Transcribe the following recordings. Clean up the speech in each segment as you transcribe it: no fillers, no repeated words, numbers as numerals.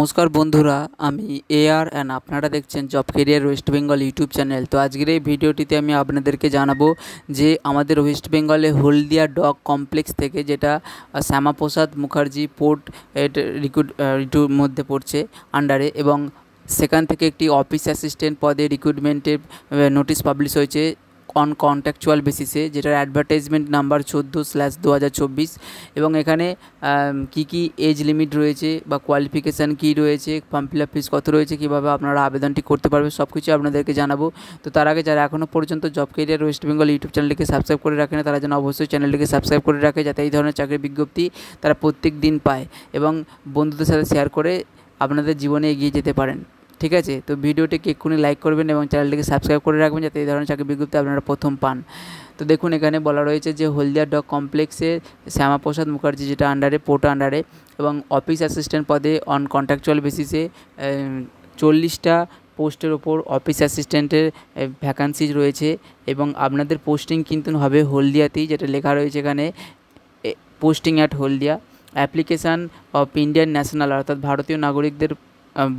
নমস্কার বন্ধুরা, আমি এআর অ্যান্ড আপনারা দেখছেন job career West Bengal YouTube channel. তো আজকের এই ভিডিওটিতে আমি আপনাদেরকে জানাবো যে আমাদের ওয়েস্ট বেঙ্গলে হলদিয়া ডগ কমপ্লেক্স থেকে, যেটা শ্যামাপ্রসাদ মুখার্জি পোর্ট রিক্রুটের মধ্যে পড়ছে আন্ডারে, এবং সেখান থেকে একটি অফিস অ্যাসিস্ট্যান্ট পদে রিক্রুটমেন্টের নোটিশ পাবলিশ হয়েছে অন কন্ট্রাকচুয়াল বেসিসে, যেটার অ্যাডভার্টাইজমেন্ট নাম্বার 14/2024। এবং এখানে কি এজ লিমিট রয়েছে বা কোয়ালিফিকেশান কী রয়েছে, ফর্ম ফিল আপ ফিস কত রয়েছে, কীভাবে আপনারা আবেদনটি করতে পারবেন, সব কিছু আপনাদেরকে জানাবো। তো তার আগে যারা এখনও পর্যন্ত job career West Bengal YouTube চ্যানেলটিকে সাবস্ক্রাইব করে রাখেন, তারা যেন অবশ্যই চ্যানেলটিকে সাবস্ক্রাইব করে রাখে, যাতে এই ধরনের চাকরির বিজ্ঞপ্তি তারা প্রত্যেক দিন পায় এবং বন্ধুদের সাথে শেয়ার করে আপনাদের জীবনে এগিয়ে যেতে পারেন। ঠিক আছে, তো ভিডিওটিকে এক্ষুনি লাইক করবেন এবং চ্যানেলটিকে সাবস্ক্রাইব করে রাখবেন, যাতে এই ধরনের চাকরি বিজ্ঞপ্তি আপনারা প্রথম পান। তো দেখুন, এখানে বলা রয়েছে যে হলদিয়া ডগ কমপ্লেক্সে শ্যামাপ্রসাদ মুখার্জি, যেটা আন্ডারে পোর্ট আন্ডারে, এবং অফিস অ্যাসিস্ট্যান্ট পদে অন কন্ট্রাকচুয়াল বেসিসে 40টা পোস্টের ওপর অফিস অ্যাসিস্ট্যান্টের ভ্যাকান্সি রয়েছে। এবং আপনাদের পোস্টিং কিন্তু হবে হলদিয়াতেই, যেটা লেখা রয়েছে এখানে, posting at Haldia. Application of Indian national, অর্থাৎ ভারতীয় নাগরিকদের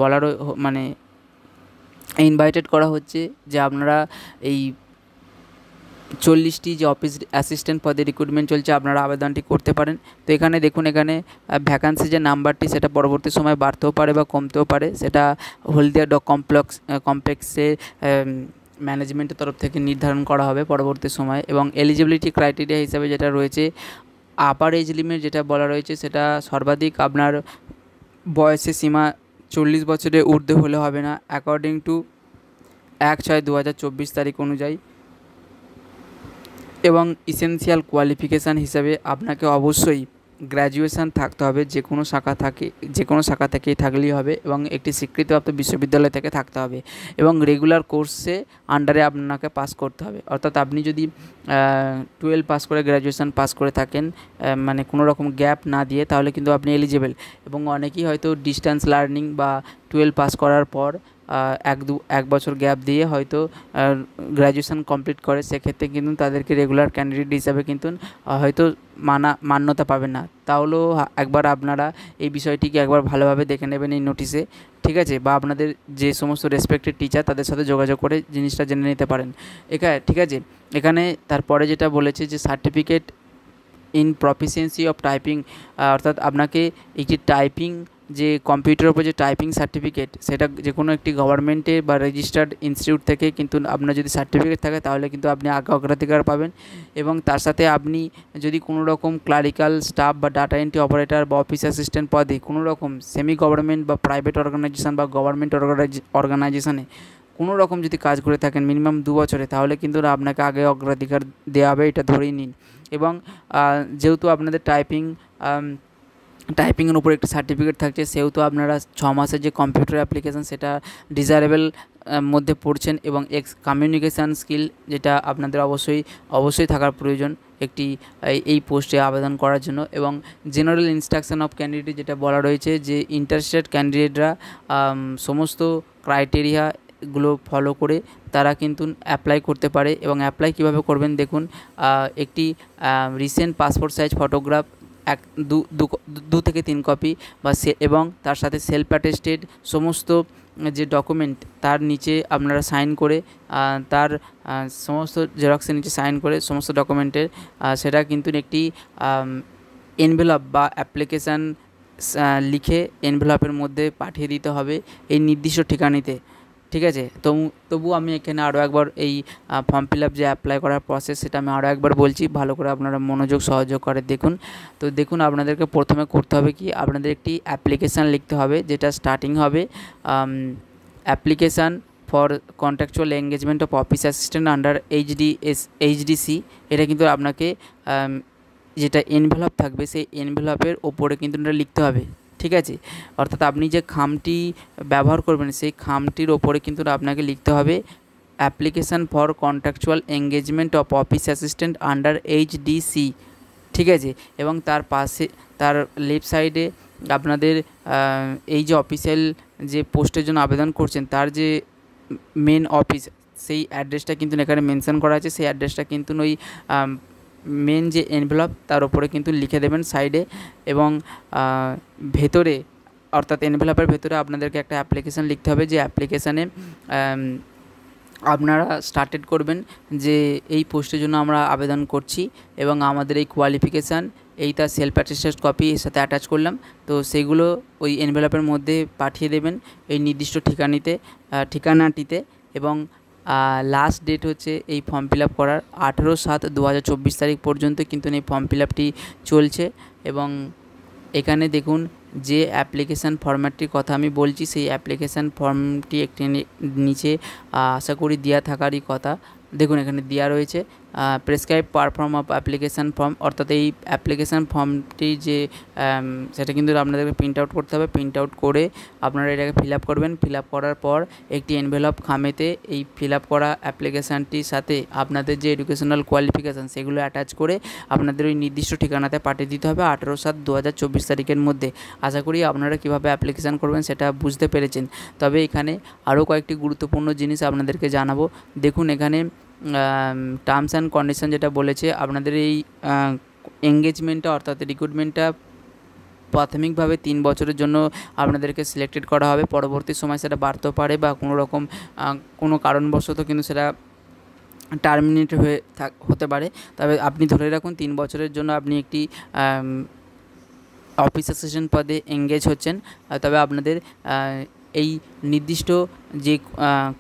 বলার মানে ইনভাইটেড করা হচ্ছে যে আপনারা এই 40টি যে অফিস অ্যাসিস্ট্যান্ট পদে রিক্রুটমেন্ট চলছে, আপনারা আবেদনটি করতে পারেন। তো এখানে দেখুন, এখানে ভ্যাকান্সি যে নাম্বারটি, সেটা পরবর্তী সময় বাড়তেও পারে বা কমতেও পারে, সেটা হলদিয়া ডগ কমপ্লেক্সের ম্যানেজমেন্টের তরফ থেকে নির্ধারণ করা হবে পরবর্তী সময়। এবং এলিজিবিলিটি ক্রাইটেরিয়া হিসাবে যেটা রয়েছে, আপার এজ লিমিট যেটা বলা রয়েছে, সেটা সর্বাধিক আপনার বয়সের সীমা 40 বছরের ঊর্ধ্বে হলে হবে না, অ্যাকর্ডিং টু 1/6/2024 তারিখ অনুযায়ী। এবং ইসেনশিয়াল কোয়ালিফিকেশান হিসাবে আপনাকে অবশ্যই গ্র্যাজুয়েশান থাকতে হবে, যে কোনো শাখা থেকেই থাকলেই হবে, এবং একটি স্বীকৃতিপ্রাপ্ত বিশ্ববিদ্যালয় থেকে থাকতে হবে, এবং রেগুলার কোর্সে আন্ডারে আপনাকে পাস করতে হবে। অর্থাৎ আপনি যদি 12 পাস করে গ্র্যাজুয়েশান পাস করে থাকেন, মানে কোনো রকম গ্যাপ না দিয়ে, তাহলে কিন্তু আপনি এলিজিবল। এবং অনেকেই হয়তো ডিস্ট্যান্স লার্নিং বা 12 পাস করার পর 1 বছর গ্যাপ দিয়ে হয়তো গ্র্যাজুয়েশান কমপ্লিট করে, সেক্ষেত্রে কিন্তু তাদেরকে রেগুলার ক্যান্ডিডেট হিসাবে কিন্তু হয়তো মান্যতা পাবে না। তাহলেও একবার আপনারা এই বিষয়টিকে একবার ভালোভাবে দেখে নেবেন এই নোটিশে, ঠিক আছে, বা আপনাদের যে সমস্ত রেসপেক্টেড টিচার, তাদের সাথে যোগাযোগ করে জিনিসটা জেনে নিতে পারেন। ঠিক আছে, এখানে তারপরে যেটা বলেছে যে certificate in proficiency of typing, অর্থাৎ আপনাকে একটি টাইপিং, যে কম্পিউটারের উপর যে টাইপিং সার্টিফিকেট, সেটা যে কোনো একটি গভর্নমেন্টে বা রেজিস্টার্ড ইনস্টিটিউট থেকে কিন্তু আপনার যদি সার্টিফিকেট থাকে, তাহলে কিন্তু আপনি আগে অগ্রাধিকার পাবেন। এবং তার সাথে আপনি যদি কোনো রকম ক্লারিক্যাল স্টাফ বা ডাটা এন্ট্রি অপারেটর বা অফিস অ্যাসিস্ট্যান্ট পদে কোনো রকম সেমি গভর্নমেন্ট বা প্রাইভেট অর্গানাইজেশন বা গভর্নমেন্ট অর্গানাইজেশনে কোনো রকম যদি কাজ করে থাকেন মিনিমাম 2 বছরে, তাহলে কিন্তু আপনাকে আগে অগ্রাধিকার দেওয়া হবে, এটা ধরেই নিন। এবং যেহেতু আপনাদের টাইপিংয়ের উপর একটি সার্টিফিকেট থাকছে, সেহেতু আপনারা 6 মাসের যে কম্পিউটার অ্যাপ্লিকেশান, সেটা ডিজায়ারেবল মধ্যে পড়ছেন। এবং কমিউনিকেশান স্কিল, যেটা আপনাদের অবশ্যই থাকার প্রয়োজন এই পোস্টে আবেদন করার জন্য। এবং জেনারেল ইনস্ট্রাকশন অফ ক্যান্ডিডেট, যেটা বলা রয়েছে যে ইন্টারেস্টেড ক্যান্ডিডেটরা সমস্ত ক্রাইটেরিয়াগুলো ফলো করে তারা কিন্তু অ্যাপ্লাই করতে পারে। এবং অ্যাপ্লাই কীভাবে করবেন দেখুন, একটি রিসেন্ট পাসপোর্ট সাইজ ফটোগ্রাফ 2 থেকে 3 কপি এবং তার সাথে সেলফ অ্যাটেস্টেড সমস্ত যে ডকুমেন্ট, তার নিচে আপনারা সাইন করে, তার সমস্ত জেরক্সের নিচে সাইন করে সমস্ত ডকুমেন্টের, সেটা কিন্তু একটি এনভেলপ বা অ্যাপ্লিকেশান লিখে এনভেলপের মধ্যে পাঠিয়ে দিতে হবে এই নির্দিষ্ট ঠিকানাতে। ঠিক আছে, তবু আমি এখানে আরও একবার এই ফর্ম ফিল আপ যে অ্যাপ্লাই করার প্রসেস, সেটা আমি আরও একবার বলছি, ভালো করে আপনারা মনোযোগ সহযোগ করে দেখুন। তো দেখুন, আপনাদেরকে প্রথমে করতে হবে কি, আপনাদের একটি অ্যাপ্লিকেশান লিখতে হবে, যেটা স্টার্টিং হবে application for contractual engagement of office assistant under HDC. এটা কিন্তু আপনাকে যেটা এনভেলপ থাকবে, সেই এনভেলপের ওপরে কিন্তু এটা লিখতে হবে। ঠিক আছে, অর্থাৎ আপনি যে খামটি ব্যবহার করবেন, সেই খামটির ওপরে কিন্তু আপনাকে লিখতে হবে application for contractual engagement of office assistant under HDC. ঠিক আছে, এবং তার পাশে, তার লেফট সাইডে আপনাদের এই যে অফিসিয়াল যে পোস্টের জন্য আবেদন করছেন, তার যে মেন অফিস, সেই অ্যাড্রেসটা কিন্তু এখানে মেনশন করা আছে। সেই অ্যাড্রেসটা কিন্তু ওই মেন যে এনভেলপ, তার উপরে কিন্তু লিখে দেবেন সাইডে। এবং ভেতরে অর্থাৎ এনভেলপের ভেতরে আপনাদেরকে একটা অ্যাপ্লিকেশান লিখতে হবে, যে অ্যাপ্লিকেশানে আপনারা স্টার্টেড করবেন যে এই পোস্টের জন্য আমরা আবেদন করছি এবং আমাদের এই কোয়ালিফিকেশান, এই তার সেলফ অ্যাটেস্টেড কপি এর সাথে অ্যাটাচ করলাম। তো সেগুলো ওই এনভেলপের মধ্যে পাঠিয়ে দেবেন এই নির্দিষ্ট ঠিকানাটিতে। এবং লাস্ট ডেট হচ্ছে এই ফর্ম ফিল আপ করার 18/7/2024 তারিখ পর্যন্ত কিন্তু এই ফর্ম ফিল আপটি চলছে। এবং এখানে দেখুন যে অ্যাপ্লিকেশান ফরম্যাটটির কথা আমি বলছি, সেই অ্যাপ্লিকেশান ফর্মটি একটি নিচে আশা করি দেওয়া থাকারই কথা। দেখুন এখানে দেওয়া রয়েছে prescribe perform of application form, অর্থাৎ এই অ্যাপ্লিকেশান ফর্মটি যে সেটা কিন্তু আপনাদেরকে প্রিন্ট আউট করতে হবে। প্রিন্ট আউট করে আপনারা এটাকে ফিল আপ করবেন। ফিল আপ করার পর একটি এনভেলপ খামেতে এই ফিল আপ করা অ্যাপ্লিকেশানটির সাথে আপনাদের যে এডুকেশনাল কোয়ালিফিকেশান সেগুলো অ্যাটাচ করে আপনাদের ওই নির্দিষ্ট ঠিকানাতে পাঠিয়ে দিতে হবে 18/7/2024 তারিখের মধ্যে। আশা করি আপনারা কীভাবে অ্যাপ্লিকেশান করবেন সেটা বুঝতে পেরেছেন। তবে এখানে আরও কয়েকটি গুরুত্বপূর্ণ জিনিস আপনাদেরকে জানাবো। দেখুন এখানে টার্মস অ্যান্ড কন্ডিশন যেটা বলেছে, আপনাদের এই এঙ্গেজমেন্টটা অর্থাৎ রিক্রুটমেন্টটা প্রাথমিকভাবে 3 বছরের জন্য আপনাদেরকে সিলেক্টেড করা হবে। পরবর্তী সময় সেটা বাড়তেও পারে বা কোনো রকম কোনো কারণবশত কিন্তু সেটা টার্মিনেট হতে পারে। তবে আপনি ধরে রাখুন 3 বছরের জন্য আপনি একটি অফিস অ্যাসিস্ট্যান্ট পদে এঙ্গেজ হচ্ছেন। তবে আপনাদের এই নির্দিষ্ট যে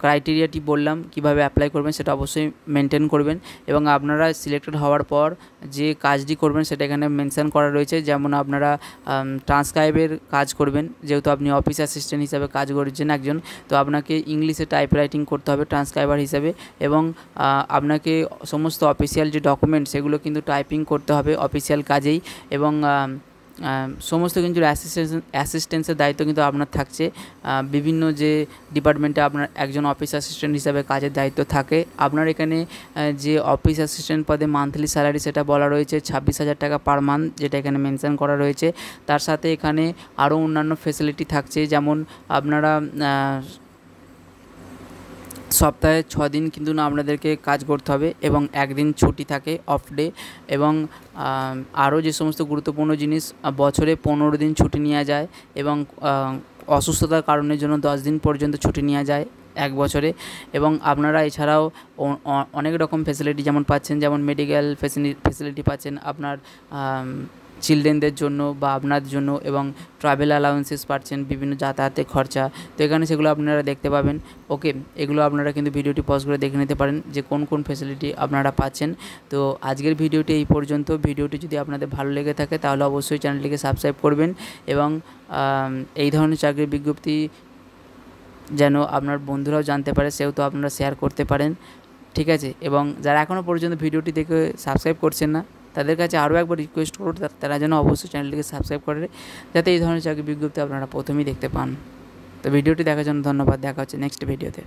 ক্রাইটেরিয়াটি বললাম কীভাবে অ্যাপ্লাই করবেন সেটা অবশ্যই মেনটেন করবেন। এবং আপনারা সিলেক্টেড হওয়ার পর যে কাজটি করবেন সেটা এখানে মেনশন করা রয়েছে। যেমন আপনারা ট্রান্সক্রাইবের কাজ করবেন, যেহেতু আপনি অফিস অ্যাসিস্ট্যান্ট হিসাবে কাজ করছেন একজন, তো আপনাকে ইংলিশে টাইপ রাইটিং করতে হবে ট্রান্সক্রাইবার হিসাবে। এবং আপনাকে সমস্ত অফিসিয়াল যে ডকুমেন্ট সেগুলো কিন্তু টাইপিং করতে হবে অফিসিয়াল কাজেই। এবং সমস্ত কিন্তু অ্যাসিস্ট্যান্সের দায়িত্ব কিন্তু আপনার থাকছে। বিভিন্ন যে ডিপার্টমেন্টে আপনার একজন অফিস অ্যাসিস্ট্যান্ট হিসাবে কাজের দায়িত্ব থাকে। আপনার এখানে যে অফিস অ্যাসিস্ট্যান্ট পদে মান্থলি স্যালারি সেটা বলা রয়েছে 26,000 টাকা পার মান্থ, যেটা এখানে মেনশন করা রয়েছে। তার সাথে এখানে আরও অন্যান্য ফেসিলিটি থাকছে, যেমন আপনারা সপ্তাহে 6 দিন কিন্তু না আপনাদেরকে কাজ করতে হবে এবং 1 দিন ছুটি থাকে অফ ডে। এবং আরও যে সমস্ত গুরুত্বপূর্ণ জিনিস, বছরে 15 দিন ছুটি নেওয়া যায় এবং অসুস্থতার কারণের জন্য 10 দিন পর্যন্ত ছুটি নেওয়া যায় 1 বছরে। এবং আপনারা এছাড়াও অনেক রকম ফেসিলিটি যেমন পাচ্ছেন, যেমন মেডিকেল ফেসিলিটি পাচ্ছেন আপনার চিলড্রেনদের জন্য বা আপনার জন্য, এবং ট্রাভেল অ্যালাউন্সেস পাচ্ছেন, বিভিন্ন যাতায়াতের খরচা। তো এখানে সেগুলো আপনারা দেখতে পাবেন। ওকে, এগুলো আপনারা কিন্তু ভিডিওটি পজ করে দেখে নিতে পারেন যে কোন কোন ফেসিলিটি আপনারা পাচ্ছেন। তো আজকের ভিডিওটি এই পর্যন্ত। ভিডিওটি যদি আপনাদের ভালো লেগে থাকে তাহলে অবশ্যই চ্যানেলটিকে সাবস্ক্রাইব করবেন এবং এই ধরনের চাকরির বিজ্ঞপ্তি যেন আপনার বন্ধুরাও জানতে পারে সেহেতু আপনারা শেয়ার করতে পারেন, ঠিক আছে। এবং যারা এখনও পর্যন্ত ভিডিওটি দেখে সাবস্ক্রাইব করছেন না তাদের কাছে আরও একবার রিকোয়েস্ট করব তারা যেন অবশ্যই চ্যানেলটিকে সাবস্ক্রাইব করে, যাতে এই ধরনের চাকরি বিজ্ঞপ্তি আপনারা প্রথমেই দেখতে পান। তো ভিডিওটি দেখার জন্য ধন্যবাদ। দেখা হচ্ছে নেক্সট ভিডিওতে।